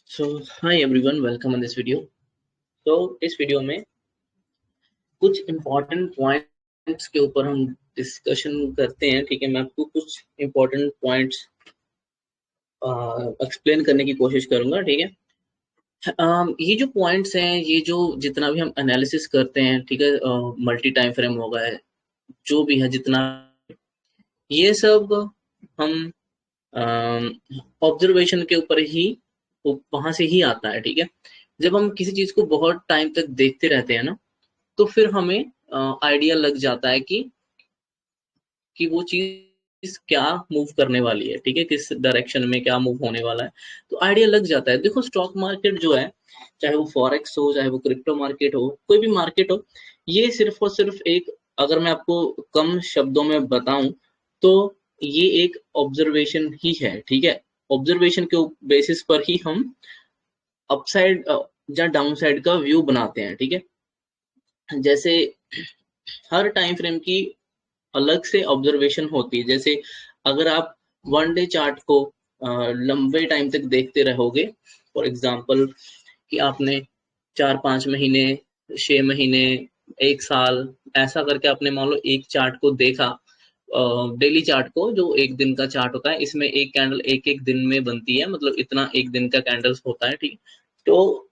So hi everyone, welcome on this video. तो इस video में कुछ इम्पोर्टेंट पॉइंट्स के ऊपर हम डिस्कशन करते हैं। ठीक है, मैं आपको कुछ इम्पोर्टेंट पॉइंट्स एक्सप्लेन करने की कोशिश करूंगा। ठीक है, ये जो पॉइंट्स हैं, ये जो जितना भी हम एनालिसिस करते हैं, ठीक है, मल्टी टाइम फ्रेम होगा है, जो भी है जितना, ये सब हम ऑब्जर्वेशन के ऊपर ही, वहां से ही आता है। ठीक है, जब हम किसी चीज को बहुत टाइम तक देखते रहते हैं ना, तो फिर हमें आइडिया लग जाता है कि वो चीज क्या मूव करने वाली है। ठीक है, किस डायरेक्शन में क्या मूव होने वाला है, तो आइडिया लग जाता है। देखो, स्टॉक मार्केट जो है, चाहे वो फॉरेक्स हो, चाहे वो क्रिप्टो मार्केट हो, कोई भी मार्केट हो, ये सिर्फ और सिर्फ एक, अगर मैं आपको कम शब्दों में बताऊं, तो ये एक ऑब्जर्वेशन ही है। ठीक है, ऑब्जर्वेशन के बेसिस पर ही हम अपसाइड या डाउन साइड का व्यू बनाते हैं। ठीक है, जैसे हर टाइम फ्रेम की अलग से ऑब्जर्वेशन होती है। जैसे अगर आप वन डे चार्ट को लंबे टाइम तक देखते रहोगे, फॉर एग्जांपल कि आपने 4-5 महीने, 6 महीने, 1 साल, ऐसा करके आपने मान लो एक चार्ट को देखा, डेली चार्ट को, जो एक दिन का चार्ट होता है, इसमें एक कैंडल एक एक दिन में बनती है, मतलब इतना एक दिन का कैंडल्स होता है। ठीक, तो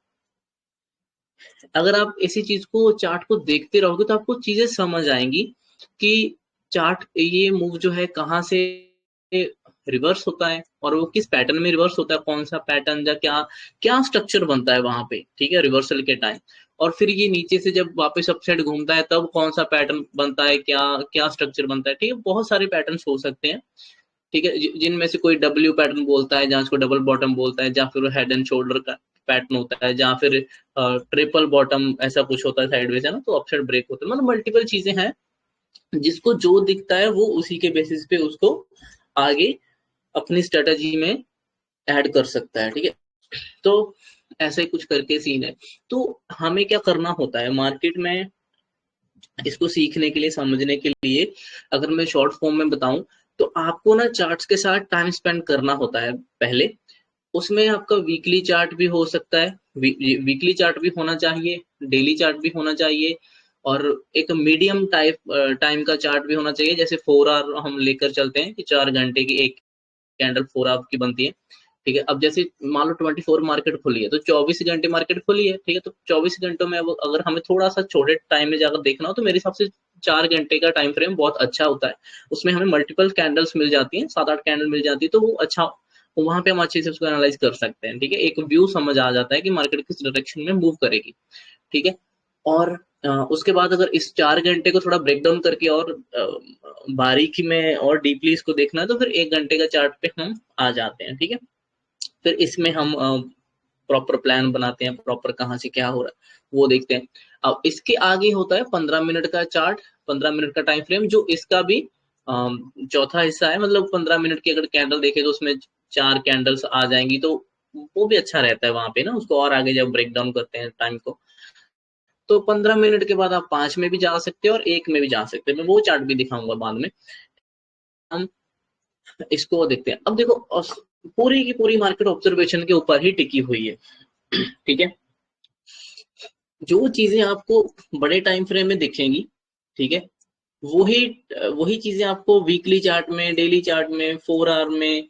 अगर आप इसी चीज को, चार्ट को देखते रहोगे, तो आपको चीजें समझ आएंगी कि चार्ट, ये मूव जो है कहाँ से रिवर्स होता है, और वो किस पैटर्न में रिवर्स होता है, कौन सा पैटर्न या क्या क्या स्ट्रक्चर बनता है वहां पे। ठीक है, रिवर्सल के टाइम, और फिर ये नीचे से जब वापस अपसाइड घूमता है, तब कौन सा पैटर्न बनता है, क्या क्या स्ट्रक्चर बनता है। ठीक है, बहुत सारे पैटर्न हो सकते हैं। ठीक है, जिनमें से कोई डब्ल्यू पैटर्न बोलता है, जहाँ उसको डबल बॉटम बोलता है, या फिर हेड एंड शोल्डर का पैटर्न होता है, जहाँ फिर ट्रिपल बॉटम ऐसा कुछ होता है साइडवेज, है ना, तो अपसाइड ब्रेक होता है। मतलब मल्टीपल चीजें हैं, जिसको जो दिखता है वो उसी के बेसिस पे उसको आगे अपनी स्ट्रेटजी में ऐड कर सकता है। ठीक है, तो ऐसे कुछ करके सीन है। तो हमें क्या करना होता है मार्केट में, इसको सीखने के लिए, समझने के लिए, अगर मैं शॉर्ट फॉर्म में बताऊं, तो आपको ना चार्ट्स के साथ टाइम स्पेंड करना होता है पहले। उसमें आपका वीकली चार्ट भी हो सकता है, वीकली चार्ट भी होना चाहिए, डेली चार्ट भी होना चाहिए, और एक मीडियम टाइप टाइम का चार्ट भी होना चाहिए। जैसे 4 आवर हम लेकर चलते हैं कि 4 घंटे की एक कैंडल 4 आवर की बनती है। ठीक है, अब जैसे मान लो 24 मार्केट खुली है, तो 24 घंटे मार्केट खुली है। ठीक है, तो 24 घंटों में अब अगर हमें थोड़ा सा छोटे टाइम में जाकर देखना हो, तो मेरे हिसाब से 4 घंटे का टाइम फ्रेम बहुत अच्छा होता है। उसमें हमें मल्टीपल कैंडल्स मिल जाती हैं, 7-8 कैंडल मिल जाती है, तो वो अच्छा, वहां पे हम अच्छे से उसको एनालाइज कर सकते हैं। ठीक है, एक व्यू समझ आ जाता है कि मार्केट किस डायरेक्शन में मूव करेगी। ठीक है, और उसके बाद अगर इस 4 घंटे को थोड़ा ब्रेक डाउन करके और बारीकी में और डीपली इसको देखना है, तो फिर 1 घंटे का चार्ट पे हम आ जाते हैं। ठीक है, फिर इसमें हम प्रॉपर प्लान बनाते हैं, प्रॉपर कहाँ से क्या हो रहा है वो देखते हैं। अब इसके आगे होता है 15 मिनट का चार्ट, 15 मिनट का टाइम फ्रेम, जो इसका भी चौथा हिस्सा है। मतलब 15 मिनट की अगर कैंडल देखे, तो उसमें 4 कैंडल्स आ जाएंगी, तो वो भी अच्छा रहता है वहां पे ना, उसको और आगे जब ब्रेक डाउन करते हैं टाइम को, तो 15 मिनट के बाद आप 5 में भी जा सकते हो और 1 में भी जा सकते हो। मैं वो चार्ट भी दिखाऊंगा बाद में। हम इसको देखते हैं। अब देखो, पूरी की पूरी मार्केट ऑब्जर्वेशन के ऊपर ही टिकी हुई है। ठीक है, जो चीजें आपको बड़े टाइम फ्रेम में दिखेंगी, ठीक है, वही वही चीजें आपको वीकली चार्ट में, डेली चार्ट में, 4 आवर में,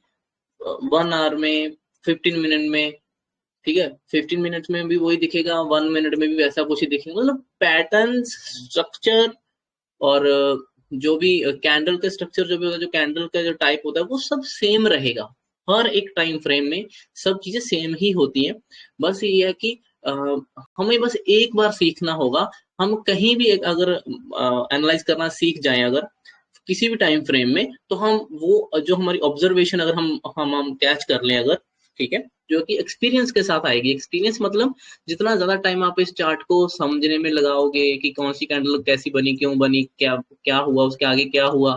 1 आवर में, 15 मिनट में, ठीक है, 15 मिनट में भी वही दिखेगा, 1 मिनट में भी वैसा कुछ ही दिखेगा। मतलब पैटर्न, स्ट्रक्चर, और जो भी कैंडल का स्ट्रक्चर जो भी होगा, जो कैंडल का जो टाइप होता है, वो सब सेम रहेगा। हर एक टाइम फ्रेम में सब चीजें सेम ही होती हैं। बस ये है कि अ, हमें बस एक बार सीखना होगा। हम कहीं भी अगर एनालाइज करना सीख जाएं, अगर किसी भी टाइम फ्रेम में, तो हम वो जो हमारी ऑब्जर्वेशन अगर हम कैच कर लें अगर, ठीक है, जो कि एक्सपीरियंस के साथ आएगी। एक्सपीरियंस मतलब जितना ज्यादा टाइम आप इस चार्ट को समझने में लगाओगे कि कौन सी कैंडल कैसी बनी, क्यों बनी, क्या क्या हुआ, उसके आगे क्या हुआ,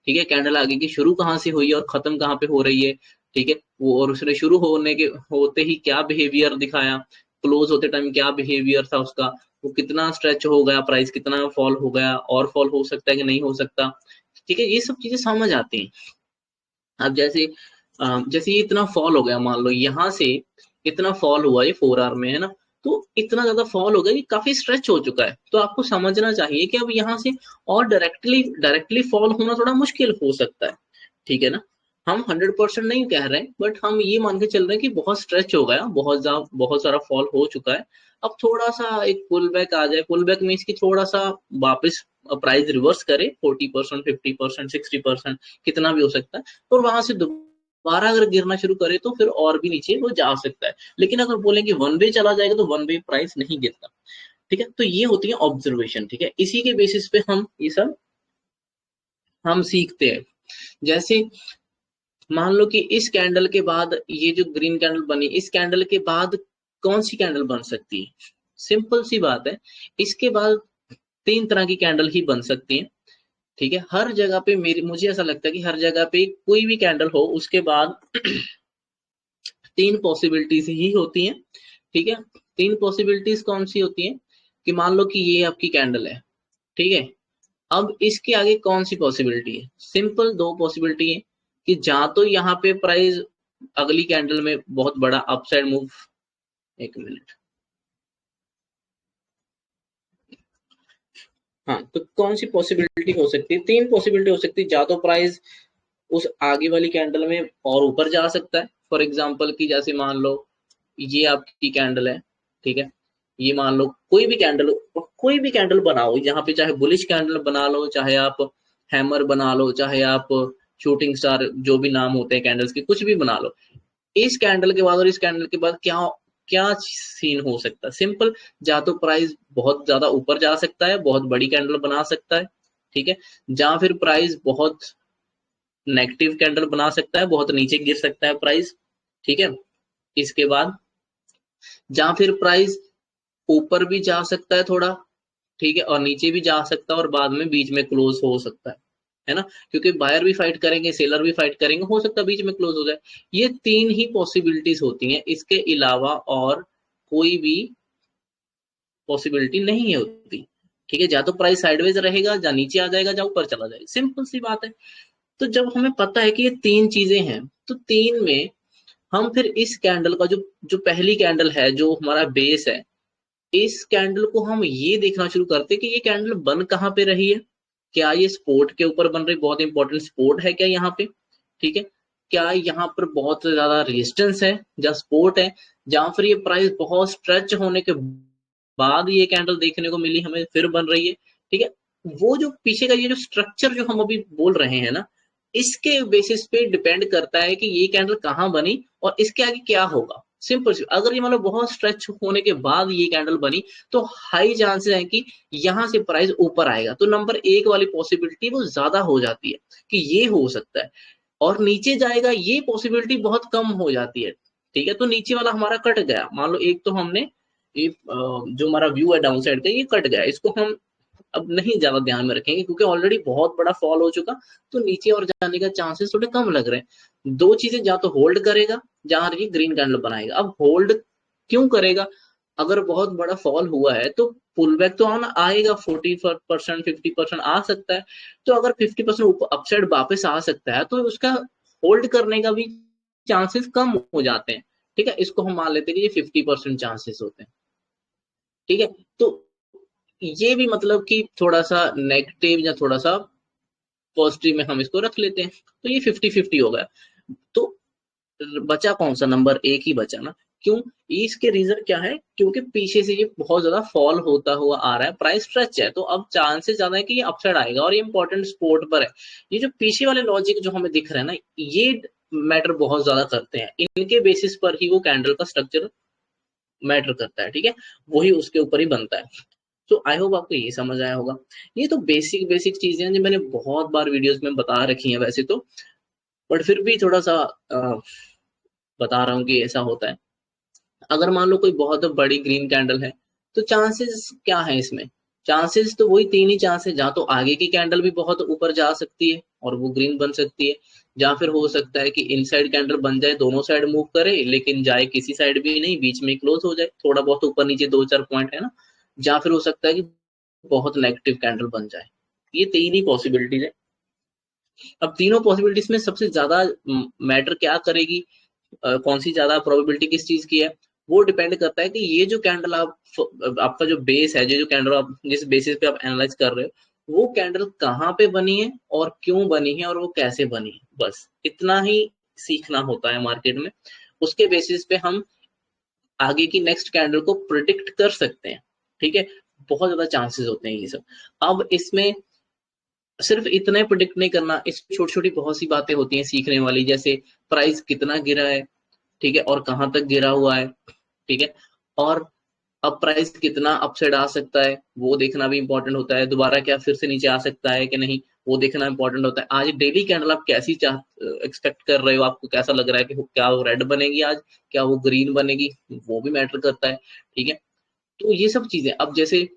ठीक है, कैंडल आगे की शुरू कहाँ से हुई और खत्म कहाँ पे हो रही है, ठीक है, वो, और उसने शुरू होने के होते ही क्या बिहेवियर दिखाया, क्लोज होते टाइम क्या बिहेवियर था उसका, वो कितना स्ट्रेच हो गया, प्राइस कितना फॉल हो गया, और फॉल हो सकता है कि नहीं हो सकता। ठीक है, ये सब चीजें समझ आती हैं। अब जैसे जैसे ये इतना फॉल हो गया, मान लो यहाँ से इतना फॉल हुआ ये 4 आवर में, है ना, तो इतना ज्यादा फॉल हो गया कि काफी स्ट्रेच हो चुका है, तो आपको समझना चाहिए कि अब यहाँ से और डायरेक्टली फॉल होना थोड़ा मुश्किल हो सकता है, ठीक है ना। हम 100% नहीं कह रहे हैं, बट हम ये मान के चल रहे हैं कि बहुत स्ट्रेच हो गया, बहुत सारा फॉल हो चुका है। अब थोड़ा सा एक पुल बैक आ जाए, पुल बैक में इसकी थोड़ा सा वापस प्राइस रिवर्स करे 40%, 50%, 60%, कितना भी हो सकता है, और वहां से दोबारा अगर गिरना शुरू करे तो फिर और भी नीचे वो जा सकता है। लेकिन अगर बोलेंगे वन वे चला जाएगा तो वन वे प्राइस नहीं गिरता, ठीक है। तो ये होती है ऑब्जर्वेशन, ठीक है, इसी के बेसिस पे हम ये सब हम सीखते हैं। जैसे मान लो कि इस कैंडल के बाद ये जो ग्रीन कैंडल बनी, इस कैंडल के बाद कौन सी कैंडल बन सकती है? सिंपल सी बात है, इसके बाद 3 तरह की कैंडल ही बन सकती है, ठीक है। हर जगह पे मुझे ऐसा लगता है कि हर जगह पे कोई भी कैंडल हो उसके बाद 3 पॉसिबिलिटीज ही होती हैं, ठीक है। 3 पॉसिबिलिटीज कौन सी होती हैं? कि मान लो कि ये आपकी कैंडल है, ठीक है, अब इसके आगे कौन सी पॉसिबिलिटी है? सिंपल 2 पॉसिबिलिटी है कि जहां तो यहाँ पे प्राइस अगली कैंडल में बहुत बड़ा अपसाइड मूव, एक मिनट, हाँ, तो कौन सी पॉसिबिलिटी हो सकती है? 3 पॉसिबिलिटी हो सकती है। या तो प्राइस उस आगे वाली कैंडल में और ऊपर जा सकता है, फॉर एग्जाम्पल कि जैसे मान लो ये आपकी कैंडल है, ठीक है, ये मान लो कोई भी कैंडल बनाओ यहाँ पे, चाहे बुलिश कैंडल बना लो, चाहे आप हैमर बना लो, चाहे आप शूटिंग स्टार, जो भी नाम होते हैं कैंडल्स के, कुछ भी बना लो। इस कैंडल के बाद और इस कैंडल के बाद क्या क्या सीन हो सकता है? सिंपल, या तो प्राइस बहुत ज्यादा ऊपर जा सकता है, बहुत बड़ी कैंडल बना सकता है, ठीक है, या फिर प्राइस बहुत नेगेटिव कैंडल बना सकता है, बहुत नीचे गिर सकता है प्राइस, ठीक है। इसके बाद जहां फिर प्राइस ऊपर भी जा सकता है थोड़ा, ठीक है, और नीचे भी जा सकता है, और बाद में बीच में क्लोज हो सकता है ना, क्योंकि बायर भी फाइट करेंगे, सेलर भी फाइट करेंगे, हो सकता है बीच में क्लोज हो जाए। ये 3 ही पॉसिबिलिटीज होती हैं, इसके अलावा और कोई भी पॉसिबिलिटी नहीं होती, ठीक है। या तो प्राइस साइडवेज रहेगा, या नीचे आ जाएगा, या ऊपर चला जाएगा, सिंपल सी बात है। तो जब हमें पता है कि ये 3 चीजें हैं, तो 3 में हम फिर इस कैंडल का जो जो पहली कैंडल है, जो हमारा बेस है, इस कैंडल को हम ये देखना शुरू करते हैं कि ये कैंडल बन कहाँ पे रही है। क्या ये सपोर्ट के ऊपर बन रही? बहुत इंपॉर्टेंट, सपोर्ट है क्या यहाँ पे, ठीक है। क्या यहाँ पर बहुत ज्यादा रेजिस्टेंस है, या सपोर्ट है, जहां फिर ये प्राइस बहुत स्ट्रेच होने के बाद ये कैंडल देखने को मिली हमें, फिर बन रही है, ठीक है। वो जो पीछे का ये जो स्ट्रक्चर जो हम अभी बोल रहे हैं ना, इसके बेसिस पे डिपेंड करता है कि ये कैंडल कहाँ बनी और इसके आगे क्या होगा। सिंपल सी, अगर ये मतलब बहुत स्ट्रेच होने के बाद ये कैंडल बनी, तो हाई चांसेस है कि यहाँ से प्राइस ऊपर आएगा, तो नंबर 1 वाली पॉसिबिलिटी वो ज्यादा हो जाती है कि ये हो सकता है। और नीचे जाएगा, ये पॉसिबिलिटी बहुत कम हो जाती है, ठीक है। तो नीचे वाला हमारा कट गया, मान लो एक तो हमने ये जो हमारा व्यू है डाउन साइड का, ये कट गया, इसको हम अब नहीं ज्यादा ध्यान में रखेंगे, क्योंकि ऑलरेडी बहुत बड़ा फॉल हो चुका, तो नीचे और जाने का चांसेस थोड़े कम लग रहे हैं। 2 चीजें, या तो होल्ड करेगा, जहां ये ग्रीन कैंडल बनाएगा। अब होल्ड क्यों करेगा? अगर बहुत बड़ा फॉल हुआ है तो पुल बैक तो आना आएगा, 40%, 50% आ सकता है। तो अगर 50% अपसाइड वापस आ सकता है, तो उसका होल्ड करने का भी चांसेस कम हो जाते हैं, ठीक है। इसको हम मान लेते हैं कि ये 50% चांसेस होते हैं, ठीक है। तो ये भी मतलब कि थोड़ा सा नेगेटिव या थोड़ा सा पॉजिटिव में हम इसको रख लेते हैं, तो ये 50-50 हो गया। तो बचा कौन सा? नंबर 1 ही बचा ना। क्यों? इसके रीजन क्या है? क्योंकि पीछे से ये बहुत ज्यादा फॉल होता हुआ आ रहा है, प्राइस स्ट्रेच है, तो अब चांसेस ज्यादा है कि ये अपसाइड आएगा, और ये इंपॉर्टेंट सपोर्ट पर है। ये जो पीछे वाले लॉजिक जो हमें दिख रहे हैं ना, ये मैटर बहुत ज्यादा करते हैं, इनके बेसिस पर ही वो कैंडल का स्ट्रक्चर मैटर करता है, ठीक है, वही उसके ऊपर ही बनता है। तो आई होप आपको ये समझ आया होगा। ये तो बेसिक बेसिक चीजें हैं जो मैंने बहुत बार वीडियोस में बता रखी हैं वैसे तो, बट फिर भी थोड़ा सा बता रहा हूँ कि ऐसा होता है। अगर मान लो कोई बहुत बड़ी ग्रीन कैंडल है, तो चांसेस क्या है इसमें? चांसेस तो वही 3 ही चांस है, जहाँ तो आगे की कैंडल भी बहुत ऊपर जा सकती है और वो ग्रीन बन सकती है, या फिर हो सकता है कि इनसाइड कैंडल बन जाए, दोनों साइड मूव करे, लेकिन जाए किसी साइड भी नहीं, बीच में क्लोज हो जाए, थोड़ा बहुत ऊपर नीचे 2-4 पॉइंट है ना, या फिर हो सकता है कि बहुत नेगेटिव कैंडल बन जाए। ये 3 ही पॉसिबिलिटीज है। अब तीनों पॉसिबिलिटीज में सबसे ज्यादा मैटर क्या करेगी, कौन सी ज्यादा प्रोबेबिलिटी किस चीज की है, वो डिपेंड करता है कि ये जो कैंडल आपका जो बेस है, जो कैंडल आप जिस बेसिस पे आप एनालाइज कर रहे हो, वो कैंडल कहाँ पे बनी है और क्यों बनी है और वो कैसे बनी है, बस इतना ही सीखना होता है मार्केट में। उसके बेसिस पे हम आगे की नेक्स्ट कैंडल को प्रिडिक्ट कर सकते हैं, ठीक है। बहुत ज्यादा चांसेस होते हैं ये सब। अब इसमें सिर्फ इतना प्रिडिक्ट नहीं करना, इस छोटी छोटी बहुत सी बातें होती हैं सीखने वाली, जैसे प्राइस कितना गिरा है, ठीक है, और कहां तक गिरा हुआ है, ठीक है, और अब प्राइस कितना अपसाइड आ सकता है वो देखना भी इंपॉर्टेंट होता है, दोबारा क्या फिर से नीचे आ सकता है कि नहीं वो देखना इंपॉर्टेंट होता है। आज डेली कैंडल आप कैसी एक्सपेक्ट कर रहे हो, आपको कैसा लग रहा है कि क्या वो रेड बनेगी आज, क्या वो ग्रीन बनेगी, वो भी मैटर करता है, ठीक है। तो ये सब चीजें, अब जैसे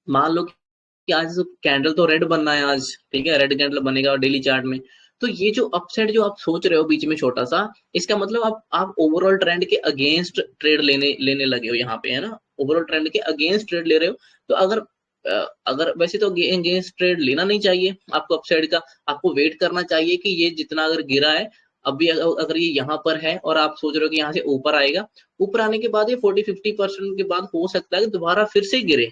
मान लो कि आज कैंडल तो रेड बनना है आज, ठीक है, रेड कैंडल बनेगा डेली चार्ट में, तो ये जो अपसाइड जो आप सोच रहे हो बीच में छोटा सा, इसका मतलब आप ओवरऑल ट्रेंड के अगेंस्ट ट्रेड लेने लेने लगे हो यहाँ पे, है ना, ओवरऑल ट्रेंड के अगेंस्ट ट्रेड ले रहे हो। तो अगर वैसे तो अगेंस्ट ट्रेड लेना नहीं चाहिए आपको अपसाइड का, आपको वेट करना चाहिए कि ये जितना अगर गिरा है, अभी अगर ये यहाँ पर है और आप सोच रहे हो कि यहाँ से ऊपर आएगा, ऊपर आने के बाद ये 40-50% के बाद हो सकता है कि दोबारा फिर से गिरे,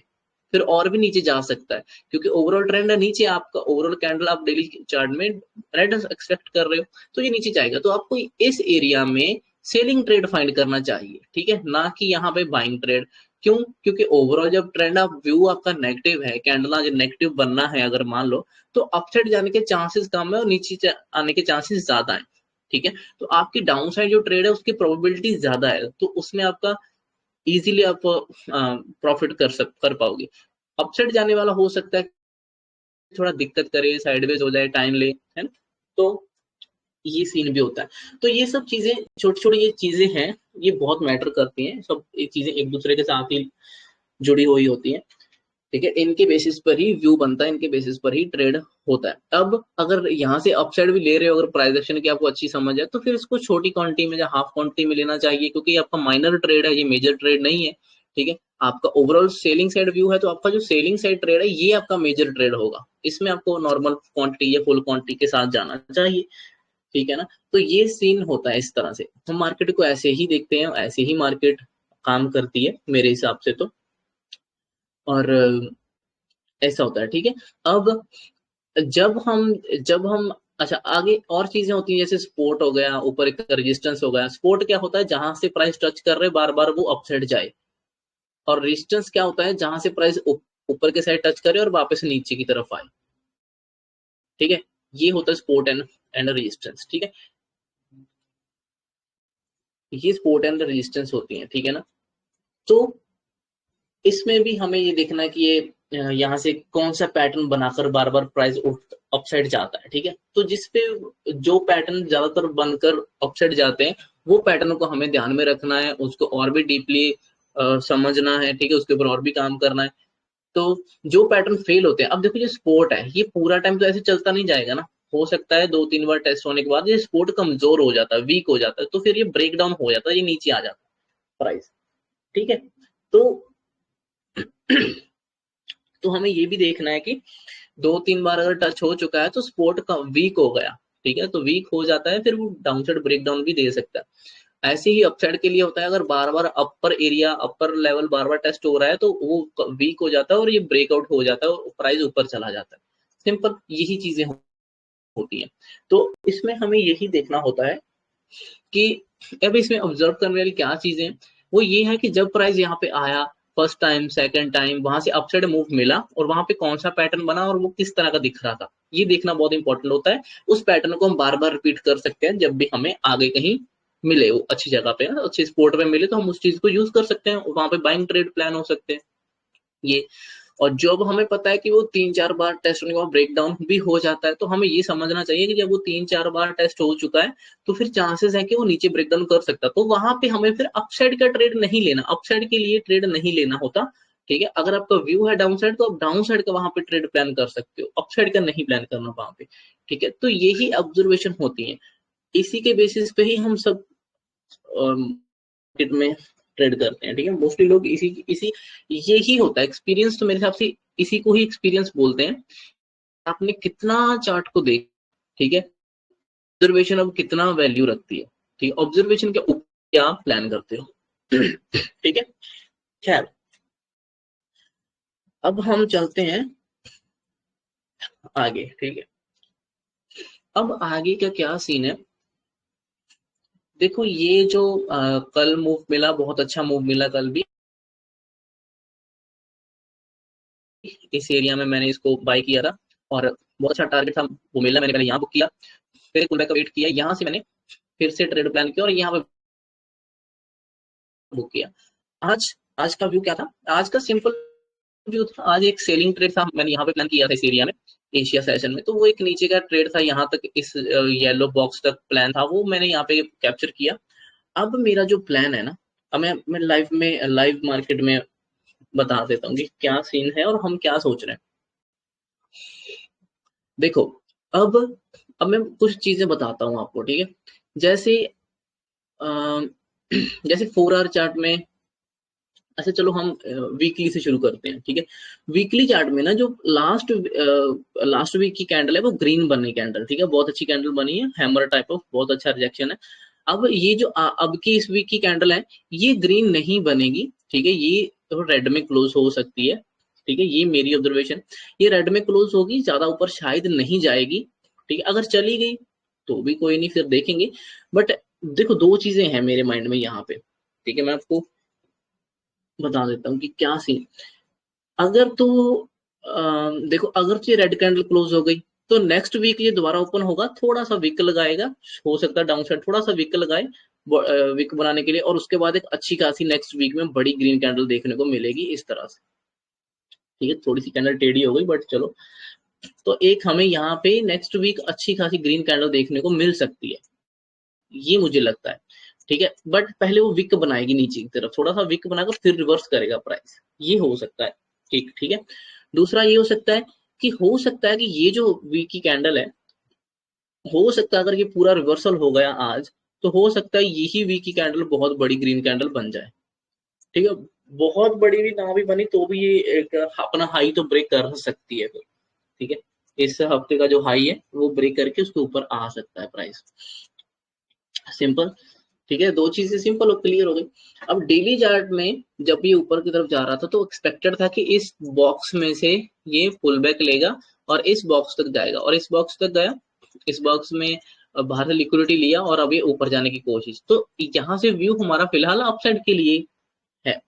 फिर और भी नीचे जा सकता है, क्योंकि ओवरऑल ट्रेंड है नीचे, आपका ओवरऑल कैंडल आप डेली चार्ट में रेड एक्सपेक्ट कर रहे हो, तो ये नीचे जाएगा। तो आपको इस एरिया में सेलिंग ट्रेड फाइंड करना चाहिए, ठीक है, ना कि यहाँ पे बाइंग ट्रेड। क्यों? क्योंकि ओवरऑल जब ट्रेंड आप व्यू आपका नेगेटिव है, कैंडल आज नेगेटिव बनना है अगर मान लो, तो अपसाइड जाने के चांसेस कम है और नीचे आने के चांसेस ज्यादा है, ठीक है। तो आपकी डाउन साइड जो ट्रेड है उसकी प्रोबेबिलिटी ज्यादा है, तो उसमें आपका इजीली आप प्रॉफिट कर पाओगे। अपसाइड जाने वाला हो सकता है थोड़ा दिक्कत करे, साइडवेज हो जाए, टाइम ले, है ना, तो ये सीन भी होता है। तो ये सब चीजें, छोटी छोटी ये चीजें हैं, ये बहुत मैटर करती हैं, सब ये चीजें एक दूसरे के साथ ही जुड़ी हुई होती हैं, ठीक है। इनके बेसिस पर ही व्यू बनता है, इनके बेसिस पर ही ट्रेड होता है। अब अगर यहाँ से अपसाइड भी ले रहे हो, अगर प्राइस एक्शन की आपको अच्छी समझ है, तो फिर इसको छोटी क्वांटिटी में या हाफ क्वांटिटी में लेना चाहिए, क्योंकि ये आपका माइनर ट्रेड है, ये मेजर ट्रेड नहीं है, ठीक है। आपका ओवरऑल सेलिंग साइड व्यू है, तो आपका जो सेलिंग साइड ट्रेड है ये आपका मेजर ट्रेड होगा, इसमें आपको नॉर्मल क्वांटिटी या फुल क्वांटिटी के साथ जाना चाहिए, ठीक है ना। तो ये सीन होता है, इस तरह से हम मार्केट को ऐसे ही देखते हैं, ऐसे ही मार्केट काम करती है मेरे हिसाब से तो, और ऐसा होता है, ठीक है। अब जब हम अच्छा, आगे और चीजें होती हैं, जैसे सपोर्ट हो गया, ऊपर एक रेजिस्टेंस हो गया। सपोर्ट क्या होता है? जहां से प्राइस टच कर रहे बार बार वो अपसाइड जाए, और रेजिस्टेंस क्या होता है? जहां से प्राइस ऊपर के साइड टच करे और वापस नीचे की तरफ आए, ठीक है। ये होता है सपोर्ट एंड रेजिस्टेंस, ठीक है। ये सपोर्ट एंड रेजिस्टेंस होती है, ठीक है ना। तो इसमें भी हमें ये देखना है कि ये यहाँ से कौन सा पैटर्न बनाकर बार बार प्राइस अपसाइड जाता है, ठीक है। तो जिसपे जो पैटर्न ज्यादातर बनकर अपसाइड जाते हैं, वो पैटर्न को हमें ध्यान में रखना है, उसको और भी डीपली समझना है, ठीक है, उसके ऊपर और भी काम करना है। तो जो पैटर्न फेल होते हैं, अब देखो ये स्पोर्ट है, ये पूरा टाइम तो ऐसे चलता नहीं जाएगा ना, हो सकता है 2-3 बार टेस्ट होने के बाद ये स्पोर्ट कमजोर हो जाता है, वीक हो जाता है, तो फिर ये ब्रेक डाउन हो जाता है, ये नीचे आ जाता है प्राइस, ठीक है। तो तो हमें ये भी देखना है कि 2-3 बार अगर टच हो चुका है तो स्पोर्ट का वीक हो गया, ठीक है, तो वीक हो जाता है, फिर वो डाउनसाइड ब्रेकडाउन भी दे सकता है। ऐसे ही अपसाइड के लिए होता है, अगर बार बार अपर एरिया, अपर लेवल बार बार टेस्ट हो रहा है, तो वो वीक हो जाता है और ये ब्रेकआउट हो जाता है और प्राइस ऊपर चला जाता है। सिंपल यही चीजें होती हैं। तो इसमें हमें यही देखना होता है कि अब इसमें ऑब्जर्व करने वाली क्या चीजें, वो ये है कि जब प्राइस यहाँ पे आया फर्स्ट टाइम, सेकंड टाइम, वहां से अपसाइड मूव मिला और वहां पे कौन सा पैटर्न बना और वो किस तरह का दिख रहा था, ये देखना बहुत इंपॉर्टेंट होता है। उस पैटर्न को हम बार बार रिपीट कर सकते हैं, जब भी हमें आगे कहीं मिले, वो अच्छी जगह पे, अच्छे स्पोर्ट पे मिले, तो हम उस चीज को यूज कर सकते हैं, वहां पे बाइंग ट्रेड प्लान हो सकते हैं ये। और जब हमें पता है कि वो 3-4 बार टेस्ट होने के बाद ब्रेक डाउन भी हो जाता है, तो हमें ये समझना चाहिए कि जब वो 3-4 बार टेस्ट हो चुका है, तो फिर चांसेस है कि वो नीचे ब्रेक डाउन कर सकता है, तो वहां पे हमें फिर अपसाइड का ट्रेड नहीं लेना, अपसाइड के लिए ट्रेड नहीं लेना होता, ठीक है। अगर आपका व्यू है डाउन साइड, तो आप डाउन साइड का वहां पे ट्रेड प्लान कर सकते हो, अपसाइड का नहीं प्लान करना वहां पे, ठीक है। तो यही ऑब्जर्वेशन होती है, इसी के बेसिस पे ही हम सब मार्केट में ट्रेड करते हैं, ठीक है। मोस्टली लोग इसी इसी यही होता है एक्सपीरियंस, तो मेरे हिसाब से इसी को ही एक्सपीरियंस बोलते हैं। आपने कितना चार्ट को देखा, ठीक है, ऑब्जर्वेशन अब कितना वैल्यू रखती है, ठीक है, ऑब्जर्वेशन के ऊपर क्या प्लान करते हो। ठीक है, खैर अब हम चलते हैं आगे। ठीक है, अब आगे का क्या सीन है, देखो ये जो कल मूव मिला, बहुत अच्छा मूव मिला कल भी, इस एरिया में मैंने इसको बाय किया था और बहुत अच्छा टारगेट था वो मिला, मैंने पहले यहाँ बुक किया, फिर पुल बैक का वेट किया, यहाँ से मैंने फिर से ट्रेड प्लान किया और यहाँ पे बुक किया। आज आज का व्यू क्या था, आज का सिंपल व्यू था, आज एक सेलिंग ट्रेड था, मैंने यहाँ पे प्लान किया था इस एरिया में, एशिया सेशन में, तो वो एक नीचे का ट्रेड था, यहाँ तक इस येलो बॉक्स तक प्लान था, वो मैंने यहाँ पे कैप्चर किया। अब मेरा जो प्लान है ना, अब मैं लाइव मार्केट में बता देता हूँ कि क्या सीन है और हम क्या सोच रहे हैं। देखो, अब अब मैं कुछ चीजें बताता हूँ आपको, ठीक है, जैसे जैसे 4 आवर चार्ट में, अच्छा चलो हम वीकली से शुरू करते हैं, ठीक है। वीकली चार्ट में ना जो लास्ट वीक की कैंडल है वो ग्रीन बनी कैंडल, ठीक है, बहुत अच्छी कैंडल बनी है, हैमर टाइप ऑफ, बहुत अच्छा रिजेक्शन है। अब ये जो अब की इस वीक की कैंडल है, ये ग्रीन नहीं बनेगी, ठीक है, ये तो रेड में क्लोज हो सकती है, ठीक है, ये मेरी ऑब्जर्वेशन, ये रेड में क्लोज होगी, ज्यादा ऊपर शायद नहीं जाएगी, ठीक है, अगर चली गई तो भी कोई नहीं, फिर देखेंगे। बट देखो दो चीजें हैं मेरे माइंड में यहाँ पे, ठीक है, मैं आपको बता देता हूँ कि क्या सीन, अगर तो देखो अगर ये रेड कैंडल क्लोज हो गई तो नेक्स्ट वीक ये दोबारा ओपन होगा, थोड़ा सा विक लगाएगा, हो सकता है डाउन साइड थोड़ा सा विक लगाए विक बनाने के लिए, और उसके बाद एक अच्छी खासी नेक्स्ट वीक में बड़ी ग्रीन कैंडल देखने को मिलेगी इस तरह से, ठीक है, थोड़ी सी कैंडल टेढ़ी हो गई बट चलो, तो एक हमें यहाँ पे नेक्स्ट वीक अच्छी खासी ग्रीन कैंडल देखने को मिल सकती है, ये मुझे लगता है, ठीक है, बट पहले वो विक बनाएगी नीचे की तरफ, थोड़ा सा विक बनाकर फिर रिवर्स करेगा प्राइस, ये हो सकता है, ठीक है। दूसरा ये हो सकता है कि ये जो वीक की कैंडल है, हो सकता है अगर ये पूरा रिवर्सल हो गया आज, तो हो सकता है यही वीक की कैंडल बहुत बड़ी ग्रीन कैंडल बन जाए, ठीक है, बहुत बड़ी भी ना भी बनी तो भी ये एक अपना हाई तो ब्रेक कर सकती है फिर, ठीक है, इस हफ्ते का जो हाई है वो ब्रेक करके उसके ऊपर आ सकता है प्राइस, सिंपल, ठीक है, दो चीजें सिंपल और क्लियर हो गई। अब डेली चार्ट में जब ये ऊपर की तरफ जा रहा था तो एक्सपेक्टेड था कि इस बॉक्स में से ये पुल बैक लेगा और इस बॉक्स तक जाएगा, और इस बॉक्स तक गया, इस बॉक्स में बाहर से लिक्विडिटी लिया और अब ये ऊपर जाने की कोशिश, तो यहाँ से व्यू हमारा फिलहाल अपसाइड के लिए है,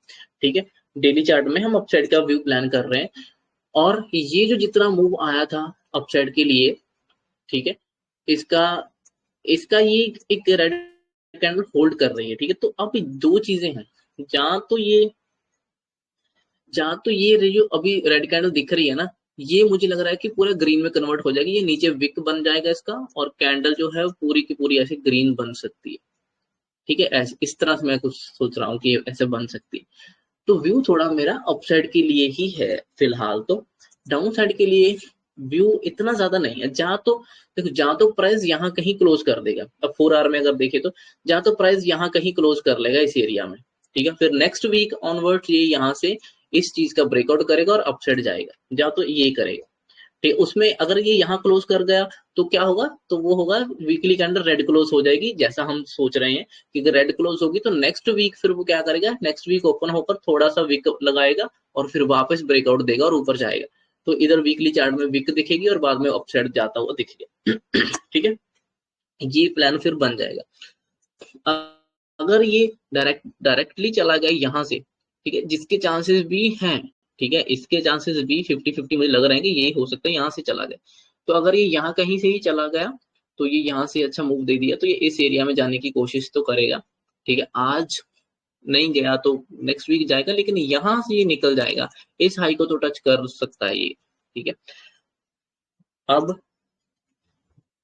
ठीक है, डेली चार्ट में हम अपसाइड का व्यू प्लान कर रहे हैं, और ये जो जितना मूव आया था अपसाइड के लिए, ठीक है, इसका इसका ये एक रेड कैंडल होल्ड कर रही है, ठीक है, तो अब दो चीजें हैं, जहां तो ये जो अभी रेड कैंडल दिख रही है ना, ये मुझे लग रहा है कि पूरा ग्रीन में कन्वर्ट हो जाएगी, ये नीचे विक बन जाएगा इसका, और कैंडल जो है पूरी की पूरी ऐसे ग्रीन बन सकती है, ठीक है, ऐसे इस तरह से मैं कुछ सोच रहा हूँ कि ऐसे बन सकती है, तो व्यू थोड़ा मेरा अपसाइड के लिए ही है फिलहाल, तो डाउन साइड के लिए व्यू इतना ज्यादा नहीं है, जहां तो देखो, जहां तो प्राइस यहाँ कहीं क्लोज कर देगा, अब 4 आवर में अगर देखे तो जहां तो प्राइस यहाँ कहीं क्लोज कर लेगा इस एरिया में, ठीक है, फिर नेक्स्ट वीक ऑनवर्ड ये यहाँ से इस चीज का ब्रेकआउट करेगा और अपसाइड जाएगा, जहां तो ये करेगा, ठीक, उसमें अगर ये यहाँ क्लोज कर गया तो क्या होगा, तो वो होगा वीकली के अंदर रेड क्लोज हो जाएगी, जैसा हम सोच रहे हैं कि अगर रेड क्लोज होगी तो नेक्स्ट वीक फिर वो क्या करेगा, नेक्स्ट वीक ओपन होकर थोड़ा सा विक लगाएगा और फिर वापस ब्रेकआउट देगा और ऊपर जाएगा, तो इधर वीकली चार्ट में विक दिखेगी और बाद में अपसाइड जाता हुआ दिखेगा। ठीक है, ये प्लान फिर बन जाएगा। अगर ये डायरेक्टली चला गया यहाँ से, ठीक है, जिसके चांसेस भी हैं, ठीक है, इसके चांसेस भी 50-50 मुझे लग रहे हैं कि ये हो सकता है यहाँ से चला जाए, तो अगर ये यहाँ कहीं से ही चला गया तो ये यहाँ से अच्छा मूव दे दिया तो ये इस एरिया में जाने की कोशिश तो करेगा, ठीक है, आज नहीं गया तो नेक्स्ट वीक जाएगा, लेकिन यहाँ से ये निकल जाएगा, इस हाई को तो टच कर सकता है ये, ठीक है। अब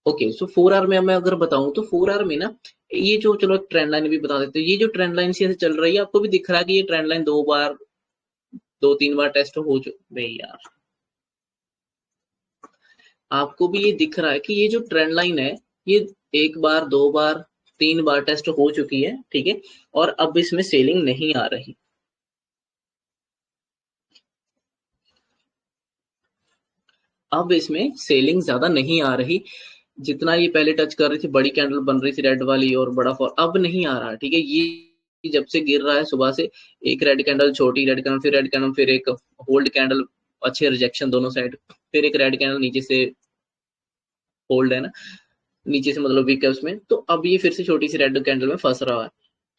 ओके, सो 4 आवर में मैं अगर बताऊं तो 4 आवर में ना, ये जो चलो ट्रेंड लाइन भी बता देते हैं, ये जो ट्रेंड लाइन से चल रही है आपको भी दिख रहा है कि ये ट्रेंड लाइन दो तीन बार टेस्ट हो चुकी नहीं यार, आपको भी ये दिख रहा है कि ये जो ट्रेंड लाइन है ये एक बार, दो बार, तीन बार टेस्ट हो चुकी है, ठीक है, और अब इसमें सेलिंग नहीं आ रही, अब इसमें सेलिंग ज्यादा नहीं आ रही, जितना ये पहले टच कर रही थी, बड़ी कैंडल बन रही थी रेड वाली और बड़ा फॉल, अब नहीं आ रहा, ठीक है। ये जब से गिर रहा है सुबह से, एक रेड कैंडल, छोटी रेड कैंडल, फिर रेड कैंडल, फिर एक होल्ड कैंडल, अच्छे रिजेक्शन दोनों साइड, फिर एक रेड कैंडल नीचे से होल्ड है ना, नीचे से मतलब वीक है उसमें, तो अब ये फिर से छोटी सी रेड कैंडल में फंस रहा है।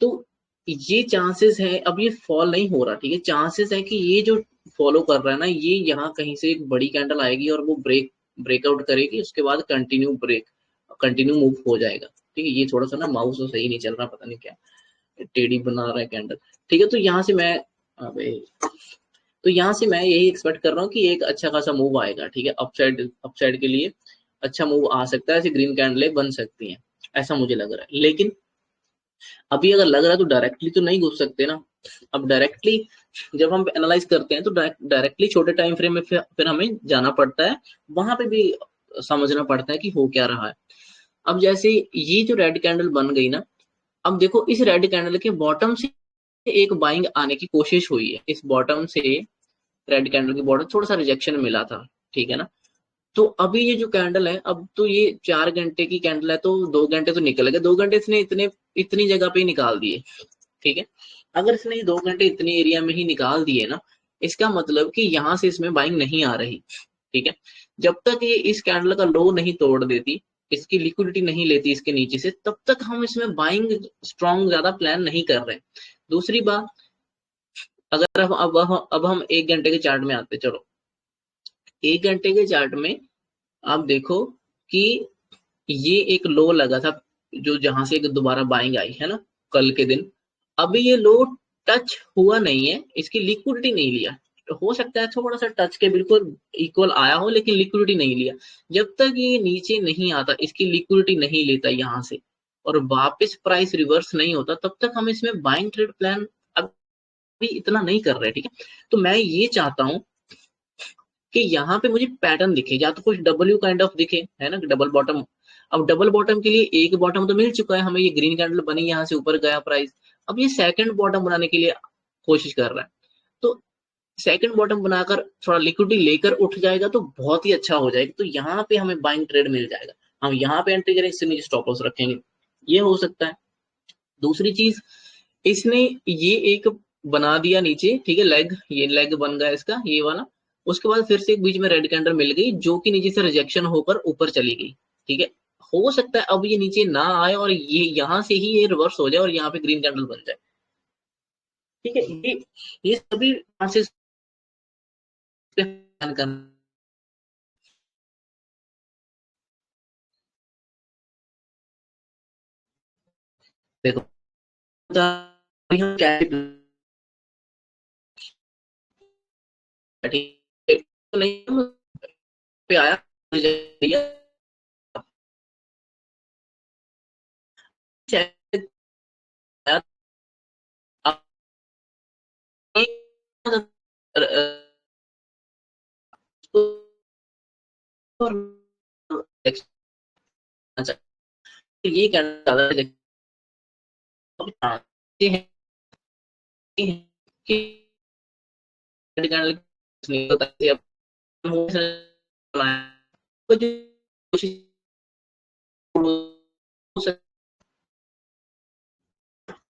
तो ये चांसेस है, अब ये फॉल नहीं हो रहा, ठीक है, चांसेस है कि ये जो फॉलो कर रहा है ना, ये यहाँ कहीं से एक बड़ी कैंडल आएगी और वो ब्रेकआउट करेगी, उसके बाद कंटिन्यू मूव हो जाएगा, ठीक है। ये थोड़ा सा ना माउस तो सही नहीं चल रहा, पता नहीं क्या टेढ़ी बना रहा है कैंडल, ठीक है। तो यहाँ से मैं, अबे, तो यहाँ से मैं यही एक्सपेक्ट कर रहा हूँ कि एक अच्छा खासा मूव आएगा, ठीक है, अपसाइड के लिए अच्छा मूव आ सकता है, ऐसी ग्रीन कैंडलें बन सकती हैं, ऐसा मुझे लग रहा है। लेकिन अभी अगर लग रहा है तो डायरेक्टली तो नहीं घुस सकते ना। अब डायरेक्टली जब हम एनालाइज करते हैं तो डायरेक्टली छोटे टाइम फ्रेम में फिर हमें जाना पड़ता है, वहां पे भी समझना पड़ता है कि हो क्या रहा है। अब जैसे ये जो रेड कैंडल बन गई ना, अब देखो इस रेड कैंडल के बॉटम से एक बाइंग आने की कोशिश हुई है, इस बॉटम से रेड कैंडल के बॉटम थोड़ा सा रिजेक्शन मिला था, ठीक है ना। तो अभी ये जो कैंडल है, अब तो ये 4 घंटे की कैंडल है, तो 2 घंटे तो निकल गए, 2 घंटे इसने इतनी जगह पे ही निकाल दिए, ठीक है। अगर इसने ये 2 घंटे इतनी एरिया में ही निकाल दिए ना, इसका मतलब कि यहाँ से इसमें बाइंग नहीं आ रही, ठीक है। जब तक ये इस कैंडल का लो नहीं तोड़ देती, इसकी लिक्विडिटी नहीं लेती इसके नीचे से, तब तक हम इसमें बाइंग स्ट्रॉन्ग ज्यादा प्लान नहीं कर रहे। दूसरी बात, अगर अब हम 1 घंटे के चार्ट में आते, चलो 1 घंटे के चार्ट में आप देखो कि ये एक लो लगा था, जो जहां से एक दोबारा बाइंग आई है ना कल के दिन, अभी ये लो टच हुआ नहीं है, इसकी लिक्विडिटी नहीं लिया, तो हो सकता है थोड़ा सा टच के बिल्कुल इक्वल आया हो, लेकिन लिक्विडिटी नहीं लिया। जब तक ये नीचे नहीं आता, इसकी लिक्विडिटी नहीं लेता यहाँ से, और वापस प्राइस रिवर्स नहीं होता, तब तक हम इसमें बाइंग ट्रेड प्लान अभी इतना नहीं कर रहे, ठीक है। तो मैं ये चाहता हूँ कि यहाँ पे मुझे पैटर्न दिखे, या तो कुछ डब्ल्यू काइंड ऑफ दिखे, है ना, डबल बॉटम। अब डबल बॉटम के लिए एक बॉटम तो मिल चुका है हमें, ये ग्रीन कैंडल बनी, यहाँ से ऊपर गया प्राइस, अब ये सेकंड बॉटम बनाने के लिए कोशिश कर रहा है। तो सेकंड बॉटम बनाकर थोड़ा लिक्विडिटी लेकर उठ जाएगा तो बहुत ही अच्छा हो जाएगा, तो यहाँ पे हमें बाइंग ट्रेड मिल जाएगा, हम यहाँ पे एंट्री करें, इससे नीचे स्टॉप लॉस रखेंगे, ये हो सकता है। दूसरी चीज, इसने ये एक बना दिया नीचे, ठीक है, लेग, ये लेग बन गया इसका, ये वाला। उसके बाद फिर से एक बीच में रेड कैंडल मिल गई, जो कि नीचे से रिजेक्शन होकर ऊपर चली गई, ठीक है। हो सकता है अब ये नीचे ना आए और ये यहाँ से ही ये रिवर्स हो जाए और यहाँ पे ग्रीन कैंडल बन जाए, ठीक है। ये सभी चांसेस पे ध्यान करना। देखो हम क्या ठीक है, तो नहीं पे आया, आया, ये क्या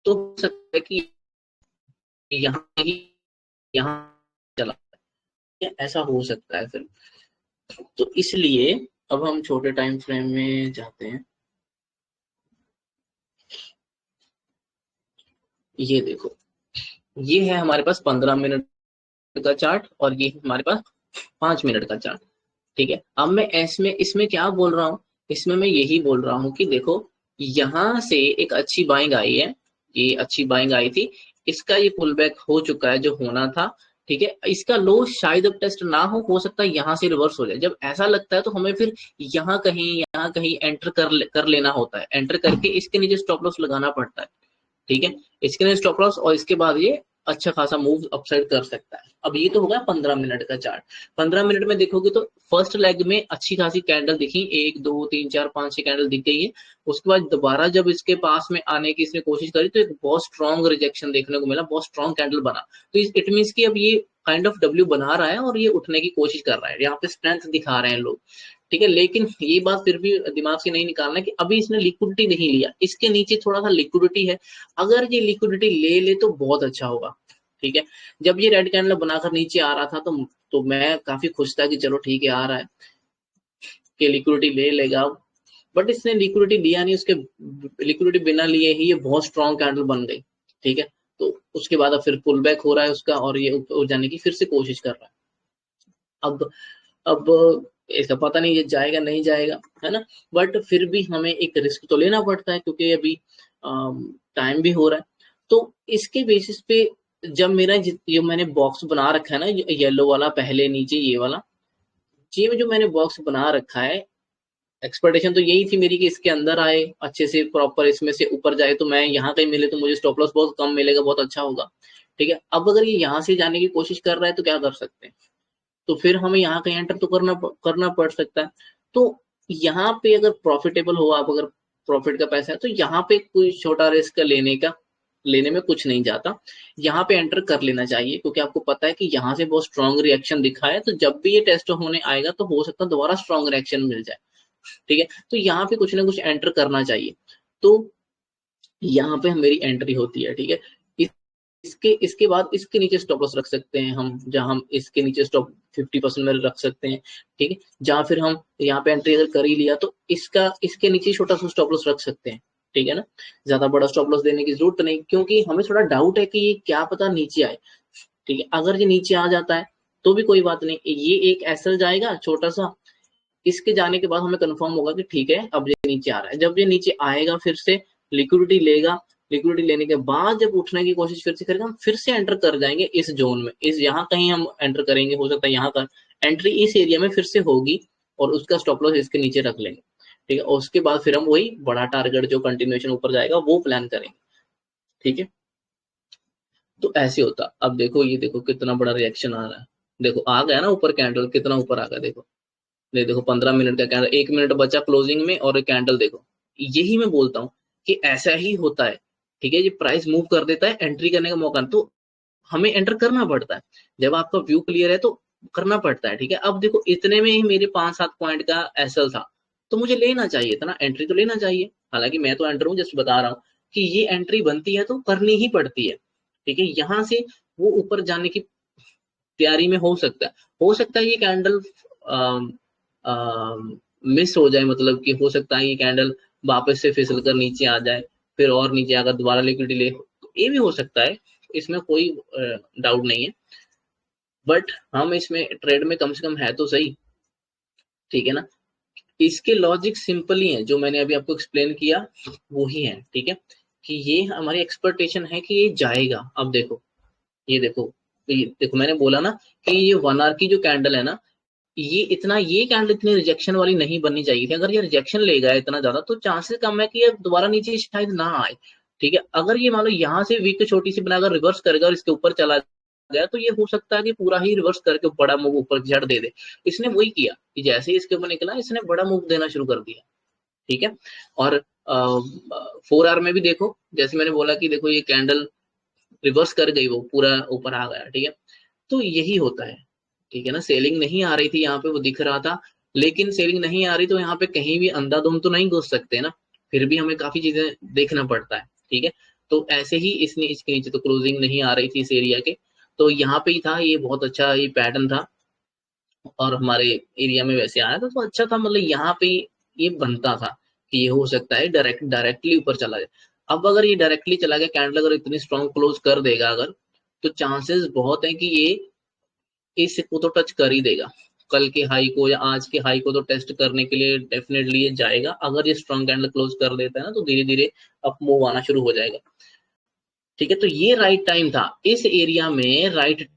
तो हो सकता है कि यहाँ यहाँ चला, ऐसा हो सकता है फिर। तो इसलिए अब हम छोटे टाइम फ्रेम में जाते हैं। ये देखो, ये है हमारे पास 15 मिनट का चार्ट, और ये है हमारे पास 5 मिनट का चार्ट, ठीक है। अब मैं इसमें इसमें क्या बोल रहा हूँ, इसमें मैं यही बोल रहा हूँ कि देखो, यहाँ से एक अच्छी बाइंग आई है, ये अच्छी बाइंग आई थी, इसका ये पुल बैक हो चुका है जो होना था, ठीक है। इसका लो शायद अब टेस्ट ना हो सकता है यहाँ से रिवर्स हो जाए। जब ऐसा लगता है तो हमें फिर यहाँ कहीं एंटर कर लेना होता है, एंटर करके इसके नीचे स्टॉप लॉस लगाना पड़ता है, ठीक है। इसके लिए स्टॉप लॉस, और इसके बाद ये अच्छा खासा मूव अपसाइड कर सकता है। अब ये तो होगा 15 मिनट का चार्ट। 15 मिनट में देखोगे तो फर्स्ट लेग में अच्छी खासी कैंडल दिखी, 1 2 3 4 5 6 कैंडल दिख गई है। उसके बाद दोबारा जब इसके पास में आने की इसने कोशिश करी तो एक बहुत स्ट्रॉन्ग रिजेक्शन देखने को मिला, बहुत स्ट्रॉन्ग कैंडल बना। तो इट मीन कि अब ये काइंड ऑफ डब्ल्यू बना रहा है और ये उठने की कोशिश कर रहा है, यहाँ पे स्ट्रेंथ दिखा रहे हैं लोग, ठीक है। लेकिन ये बात फिर भी दिमाग से नहीं निकालना कि अभी इसने लिक्विडिटी नहीं लिया, इसके नीचे थोड़ा सा लिक्विडिटी है, अगर ये लिक्विडिटी ले ले तो बहुत अच्छा होगा। ठीक है, जब ये रेड कैंडल बनाकर नीचे आ रहा था तो मैं काफी खुश था कि चलो ठीक है आ रहा है कि लिक्विडिटी ले लेगा, बट इसने लिक्विडिटी लिया नहीं, उसके लिक्विडिटी बिना लिए ही ये बहुत स्ट्रॉन्ग कैंडल बन गई। ठीक है, तो उसके बाद अब फिर पुल बैक हो रहा है उसका, और ये ऊपर जाने की फिर से कोशिश कर रहा है। अब इसका पता नहीं ये जाएगा नहीं जाएगा, है ना, बट फिर भी हमें एक रिस्क तो लेना पड़ता है क्योंकि अभी टाइम भी हो रहा है। तो इसके बेसिस पे जब मेरा जो मैंने बॉक्स बना रखा है ना, येलो वाला पहले नीचे ये वाला, ये जो मैंने बॉक्स बना रखा है, एक्सपेक्टेशन तो यही थी मेरी कि इसके अंदर आए अच्छे से प्रॉपर, इसमें से ऊपर जाए, तो मैं यहाँ कहीं मिले तो मुझे स्टॉप लॉस बहुत कम मिलेगा, बहुत अच्छा होगा। ठीक है, अब अगर ये यहाँ से जाने की कोशिश कर रहा है तो क्या कर सकते हैं, तो फिर हमें यहाँ कहीं एंटर तो करना पड़ सकता है। तो यहाँ पे अगर प्रॉफिटेबल हो आप, अगर प्रॉफिट का पैसा है, तो यहाँ पे कोई छोटा रिस्क लेने में कुछ नहीं जाता, यहाँ पे एंटर कर लेना चाहिए, क्योंकि आपको पता है कि यहाँ से बहुत स्ट्रॉन्ग रिएक्शन दिखा है, तो जब भी ये टेस्ट होने आएगा तो हो सकता है दोबारा स्ट्रॉन्ग रिएक्शन मिल जाए। ठीक है, तो यहाँ पे कुछ ना कुछ एंटर करना चाहिए, तो यहाँ पे मेरी एंट्री होती है। ठीक है, इसके इसके बाद इसके नीचे स्टॉप लॉस रख सकते हैं हम, जहां हम इसके नीचे स्टॉप 50% में रख सकते हैं। ठीक है, जहां फिर हम यहाँ पे एंट्री अगर कर ही लिया तो इसके नीचे छोटा सा स्टॉप लॉस रख सकते हैं। ठीक है ना, ज्यादा बड़ा स्टॉप लॉस देने की जरूरत नहीं, क्योंकि हमें थोड़ा डाउट है कि ये क्या पता नीचे आए। ठीक है, अगर ये नीचे आ जाता है तो भी कोई बात नहीं, ये एक एसएल जाएगा छोटा सा, इसके जाने के बाद हमें कंफर्म होगा कि ठीक है अब ये नीचे आ रहा है। जब ये नीचे आएगा फिर से लिक्विडिटी लेगा, लिक्विडिटी लेने के बाद जब उठने की कोशिश फिर से करेगा, हम फिर से एंटर कर जाएंगे इस जोन में, इस यहाँ कहीं हम एंटर करेंगे, हो सकता है यहाँ का एंट्री इस एरिया में फिर से होगी, और उसका स्टॉप लॉस इसके नीचे रख लेंगे। ठीक है, और उसके बाद फिर हम वही बड़ा टारगेट जो कंटिन्यूएशन ऊपर जाएगा वो प्लान करेंगे। ठीक है, तो ऐसे होता। अब देखो ये देखो कितना बड़ा रिएक्शन आ रहा है, देखो आ गया ना ऊपर, कैंडल कितना ऊपर आ गया, देखो देखो 15 मिनट का कैंडल, 1 मिनट बचा क्लोजिंग में, और कैंडल देखो, यही मैं बोलता हूँ कि ऐसा ही होता है। ठीक है, ये प्राइस मूव कर देता है, एंट्री करने का मौका, तो हमें एंटर करना पड़ता है, जब आपका व्यू क्लियर है तो करना पड़ता है। ठीक है, अब देखो इतने में ही मेरे 5-7 पॉइंट का एसएल था, तो मुझे लेना चाहिए था ना, एंट्री तो लेना चाहिए, हालांकि मैं तो एंटर हूँ, जस्ट बता रहा हूँ कि ये एंट्री बनती है तो करनी ही पड़ती है। ठीक है, यहाँ से वो ऊपर जाने की तैयारी में हो सकता है ये कैंडल मिस हो जाए, मतलब कि हो सकता है ये कैंडल वापस से फिसल कर नीचे आ जाए, फिर और नीचे आकर दोबारा लिक्विडिटी ले, ये भी हो सकता है, इसमें कोई डाउट नहीं है, बट हम इसमें ट्रेड में कम से कम है तो सही। ठीक है ना, इसके लॉजिक सिंपल ही है, जो मैंने अभी आपको एक्सप्लेन किया वो ही है। ठीक है, कि ये हमारी एक्सपेक्टेशन है कि ये जाएगा। अब देखो ये देखो मैंने बोला ना कि ये 1 आवर की जो कैंडल है ना, ये कैंडल इतनी रिजेक्शन वाली नहीं बननी चाहिए थी, अगर ये रिजेक्शन ले गया इतना ज्यादा तो चांसेस कम है कि ये दोबारा नीचे शायद ना आए। ठीक है, अगर ये मान लो यहाँ से वीक छोटी सी बनाकर रिवर्स करेगा और इसके ऊपर चला गया, तो ये हो सकता है कि पूरा ही रिवर्स करके बड़ा मूव ऊपर झड़ दे दे। इसने वही किया कि जैसे ही इसके ऊपर निकला इसने बड़ा मूव देना शुरू कर दिया। ठीक है, और 4 आवर में भी देखो, जैसे मैंने बोला कि देखो ये कैंडल रिवर्स कर गई, वो पूरा ऊपर आ गया। ठीक है, तो यही होता है। ठीक है ना, सेलिंग नहीं आ रही थी यहाँ पे, वो दिख रहा था, लेकिन सेलिंग नहीं आ रही तो यहाँ पे कहीं भी अंधाधुंध तो नहीं घुस सकते ना, फिर भी हमें काफी चीजें देखना पड़ता है। ठीक है, तो ऐसे ही इसके नीचे तो क्लोजिंग नहीं आ रही थी इस एरिया के, तो यहाँ पे ही था, ये बहुत अच्छा ये पैटर्न था, और हमारे एरिया में वैसे आया था तो अच्छा था, मतलब यहाँ पे ये बनता था कि ये हो सकता है डायरेक्टली ऊपर चला जाए। अब अगर ये डायरेक्टली चला गया, कैंडल अगर इतनी स्ट्रॉन्ग क्लोज कर देगा अगर, तो चांसेस बहुत है कि ये इसको तो टच कर ही देगा, कल के हाई को या आज के हाई को तो टेस्ट करने के लिए डेफिनेटली ये जाएगा। अगर ये स्ट्रॉन्ग कैंडल क्लोज कर देता है ना, तो धीरे धीरे अप मूव आना शुरू हो जाएगा। ठीक है, तो ये राइट टाइम था, इस एरिया में राइट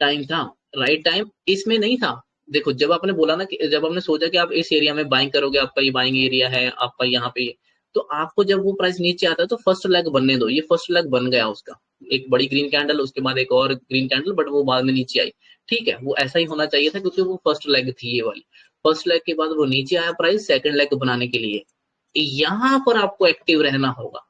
टाइम था, राइट टाइम इसमें नहीं था। देखो जब आपने बोला ना कि जब आपने सोचा कि आप इस एरिया में बाइंग करोगे, आपका ये बाइंग एरिया है, आपका यहाँ पे, तो आपको जब वो प्राइस नीचे आता है तो फर्स्ट लेग बनने दो, ये फर्स्ट लेग बन गया उसका, एक बड़ी ग्रीन कैंडल, उसके बाद एक और ग्रीन कैंडल, बट वो बाद में नीचे आई। ठीक है, वो ऐसा ही होना चाहिए था, क्योंकि वो फर्स्ट लेग थी ये वाली, फर्स्ट लेग के बाद वो नीचे आया प्राइस सेकंड लेग बनाने के लिए, यहाँ पर आपको एक्टिव रहना होगा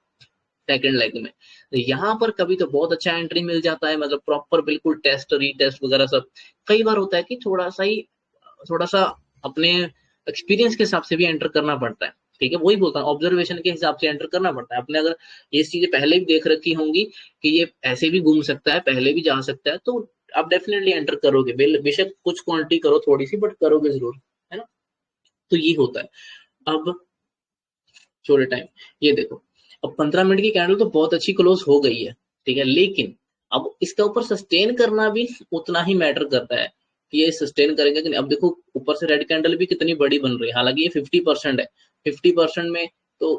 सेकंड लेग में। तो यहाँ पर कभी तो बहुत अच्छा एंट्री मिल जाता है, मतलब प्रॉपर बिल्कुल टेस्ट रीटेस्ट वगैरह सब। कई बार होता है कि थोड़ा सा अपने एक्सपीरियंस के हिसाब से भी एंटर करना पड़ता है, ठीक है, वही बोलता हूँ, ऑब्जर्वेशन के हिसाब से एंटर करना पड़ता है। आपने अगर ये चीजें पहले भी देख रखी होंगी कि ये ऐसे भी घूम सकता है, पहले भी जा सकता है, तो आप डेफिनेटली एंटर करोगे, बेशक कुछ क्वांटिटी करो थोड़ी सी, बट करोगे जरूर, है ना। तो ये होता है। अब छोटे टाइम, ये देखो, अब 15 मिनट की कैंडल तो बहुत अच्छी क्लोज हो गई है, ठीक है, लेकिन अब इसका ऊपर सस्टेन करना भी उतना ही मैटर करता है कि ये सस्टेन करेंगे कि नहीं। अब देखो ऊपर से रेड कैंडल भी कितनी बड़ी बन रही है, हालांकि ये 50% है, 50% में तो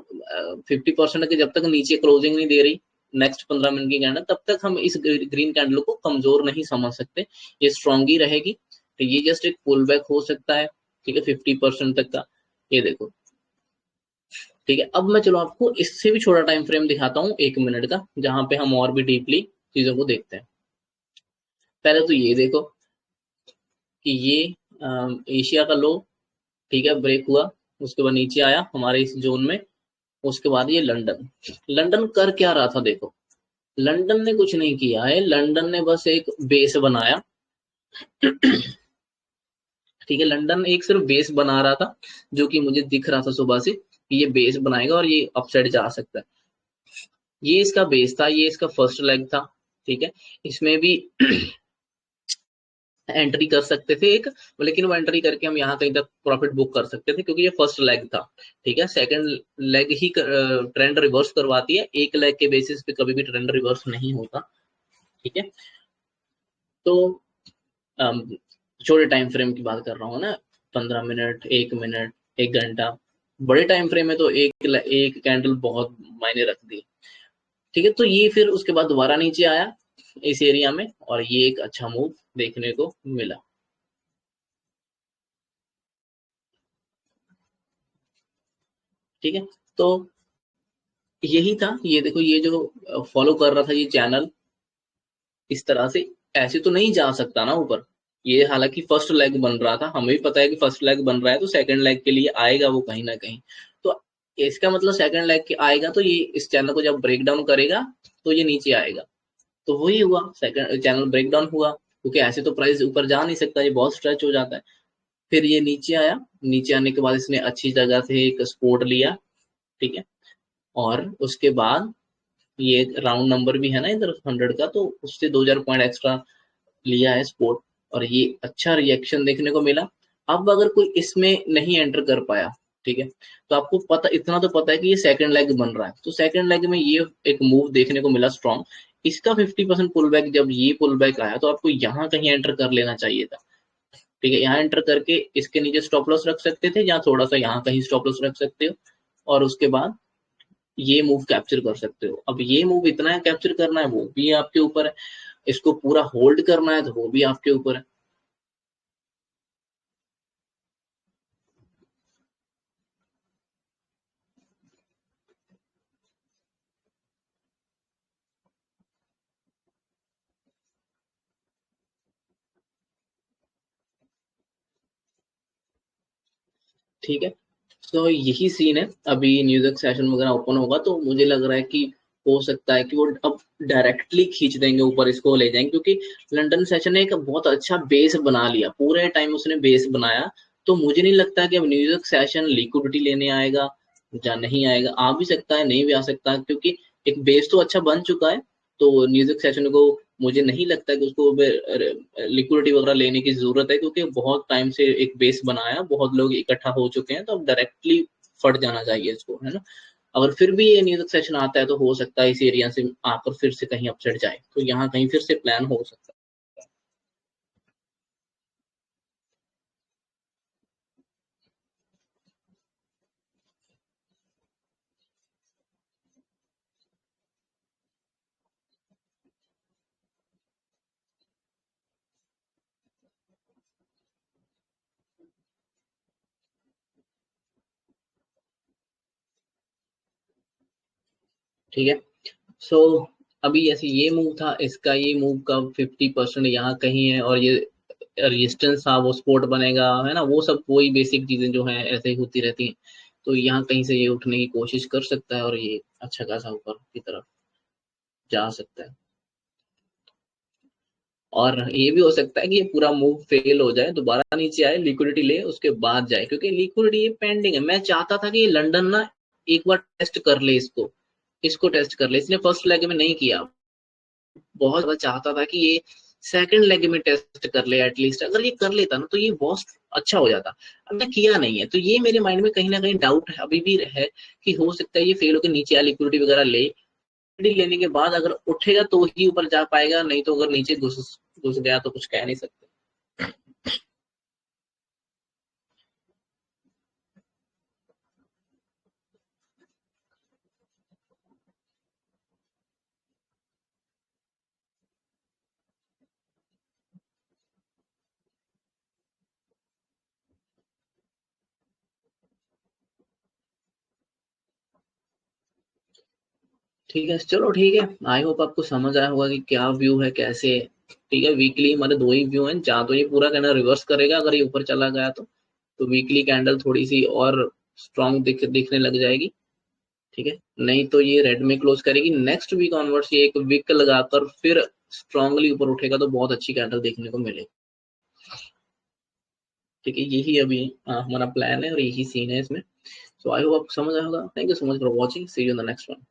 50% के जब तक नीचे क्लोजिंग नहीं दे रही नेक्स्ट 15 मिनट की कैंडल, तब तक हम इस ग्रीन कैंडल को कमजोर नहीं समझ सकते, ये स्ट्रांग ही रहेगी। तो ये जस्ट एक पुल बैक हो सकता है, ठीक है, 50% तक का। ये देखो, ठीक है, अब मैं चलो आपको इससे भी छोटा टाइम फ्रेम दिखाता हूँ 1 मिनट का, जहां पे हम और भी डीपली चीजों को देखते हैं। पहले तो ये देखो कि ये एशिया का लो, ठीक है, ब्रेक हुआ, उसके बाद नीचे आया हमारे इस जोन में। उसके बाद ये लंदन, लंदन कर क्या रहा था देखो, लंदन ने कुछ नहीं किया है, लंदन ने बस एक बेस बनाया, ठीक है, लंदन एक सिर्फ बेस बना रहा था, जो कि मुझे दिख रहा था सुबह से कि ये बेस बनाएगा और ये अपसाइड जा सकता है। ये इसका बेस था, ये इसका फर्स्ट लेग था, ठीक है, इसमें भी एंट्री कर सकते थे एक, लेकिन वो एंट्री करके हम यहाँ कहीं तक प्रॉफिट बुक कर सकते थे, क्योंकि ये फर्स्ट लेग था, ठीक है, सेकंड लेग ही ट्रेंड रिवर्स करवाती है, एक लेग के बेसिस पे कभी भी ट्रेंड रिवर्स नहीं होता, ठीक है। तो अम, छोटे टाइम फ्रेम की बात कर रहा हूँ ना, 15 मिनट, 1 मिनट, 1 घंटा, बड़े टाइम फ्रेम में तो एक कैंडल बहुत मायने रखती है, ठीक है। तो ये फिर उसके बाद दोबारा नीचे आया इस एरिया में, और ये एक अच्छा मूव देखने को मिला, ठीक है। तो यही था, ये देखो, ये जो फॉलो कर रहा था ये चैनल इस तरह से, ऐसे तो नहीं जा सकता ना ऊपर, ये हालांकि फर्स्ट लेग बन रहा था, हमें भी पता है कि फर्स्ट लेग बन रहा है, तो सेकंड लेग के लिए आएगा वो कहीं ना कहीं। तो इसका मतलब सेकंड लेग के आएगा, तो ये इस चैनल को जब ब्रेक डाउन करेगा तो ये नीचे आएगा, तो वही हुआ, सेकंड चैनल ब्रेक डाउन हुआ, क्योंकि ऐसे तो प्राइस ऊपर जा नहीं सकता, ये बहुत स्ट्रेच हो जाता है। फिर ये नीचे आया, नीचे आने के बाद इसने अच्छी जगह से एक सपोर्ट लिया, ठीक है, और उसके बाद ये राउंड नंबर भी है ना इधर 100 का, तो उससे 2000 पॉइंट एक्स्ट्रा लिया है सपोर्ट, और ये अच्छा रिएक्शन देखने को मिला। अब अगर कोई इसमें नहीं एंटर कर पाया, ठीक है, तो आपको पता, इतना तो पता है कि ये सेकंड लेग बन रहा है, तो सेकंड लेग में ये एक मूव देखने को मिला स्ट्रॉन्ग, इसका 50% पुल बैक, जब ये पुल बैक आया तो आपको यहाँ कहीं एंटर कर लेना चाहिए था, ठीक है, यहाँ एंटर करके इसके नीचे स्टॉप लॉस रख सकते थे, या थोड़ा सा यहाँ कहीं स्टॉप लॉस रख सकते हो, और उसके बाद ये मूव कैप्चर कर सकते हो। अब ये मूव इतना है कैप्चर करना है, वो भी आपके ऊपर है, इसको पूरा होल्ड करना है तो वो भी आपके ऊपर है। ठीक है, तो यही सीन है। अभी न्यूज़ सेशन वगैरह ओपन होगा तो मुझे लग रहा है कि हो सकता है कि वो अब डायरेक्टली खींच देंगे ऊपर, इसको ले जाएंगे, क्योंकि लंदन सेशन ने एक बहुत अच्छा बेस बना लिया, पूरे टाइम उसने बेस बनाया। तो मुझे नहीं लगता कि अब न्यूज़ सेशन लिक्विडिटी लेने आएगा, या नहीं आएगा, आ भी सकता है, नहीं भी आ सकता, क्योंकि एक बेस तो अच्छा बन चुका है। तो न्यूज़ सेशन को मुझे नहीं लगता कि उसको लिक्विडिटी वगैरह लेने की जरूरत है, क्योंकि बहुत टाइम से एक बेस बनाया, बहुत लोग इकट्ठा हो चुके हैं, तो अब डायरेक्टली फट जाना चाहिए इसको, है ना। अगर फिर भी ये न्यूज़ सेशन आता है तो हो सकता है इस एरिया से आकर फिर से कहीं अपसेट जाए, तो यहाँ कहीं फिर से प्लान हो सकता है। ठीक है, सो अभी ऐसे ये मूव था, इसका ये मूव का 50% यहाँ कहीं है, और ये रेजिस्टेंस था, वो सपोर्ट बनेगा, है ना, वो सब वही बेसिक चीजें जो हैं ऐसे ही होती रहती हैं। तो यहाँ कहीं से ये उठने की कोशिश कर सकता है, और ये अच्छा खासा ऊपर की तरफ जा सकता है। और ये भी हो सकता है कि ये पूरा मूव फेल हो जाए, दोबारा नीचे आए, लिक्विडिटी ले, उसके बाद जाए, क्योंकि लिक्विडिटी ये पेंडिंग है। मैं चाहता था कि लंदन ना एक बार टेस्ट कर ले इसको, इसको टेस्ट कर ले, इसने फर्स्ट लेग में नहीं किया। बहुत ज्यादा चाहता था कि ये सेकंड लेग में टेस्ट कर ले एटलीस्ट। अगर ये कर लेता ना तो ये बहुत अच्छा हो जाता। अब मैं किया नहीं है, तो ये मेरे माइंड में कहीं ना कहीं डाउट है, अभी भी है कि हो सकता है ये फेल होकर नीचे आ, लिक्विडिटी वगैरह ले, लेने के बाद अगर उठेगा तो ही ऊपर जा पाएगा, नहीं तो अगर नीचे घुस घुस गया तो कुछ कह नहीं सकते। ठीक है, चलो ठीक है। आई होप आपको समझ आया होगा कि क्या व्यू है, कैसे। ठीक है, वीकली हमारे दो ही व्यू हैं, जहाँ तो ये पूरा कहना रिवर्स करेगा अगर ये ऊपर चला गया तो वीकली कैंडल थोड़ी सी और स्ट्रॉन्ग दिखने लग जाएगी। ठीक है, नहीं तो ये रेड में क्लोज करेगी। नेक्स्ट वीक ऑनवर्ड्स ये एक वीक लगाकर फिर स्ट्रांगली ऊपर उठेगा तो बहुत अच्छी कैंडल देखने को मिलेगी। ठीक है, यही अभी हमारा प्लान है और यही सीन है इसमें। सो आई होप आपको समझ आया होगा। Thank you so much for watching, see you in the next one.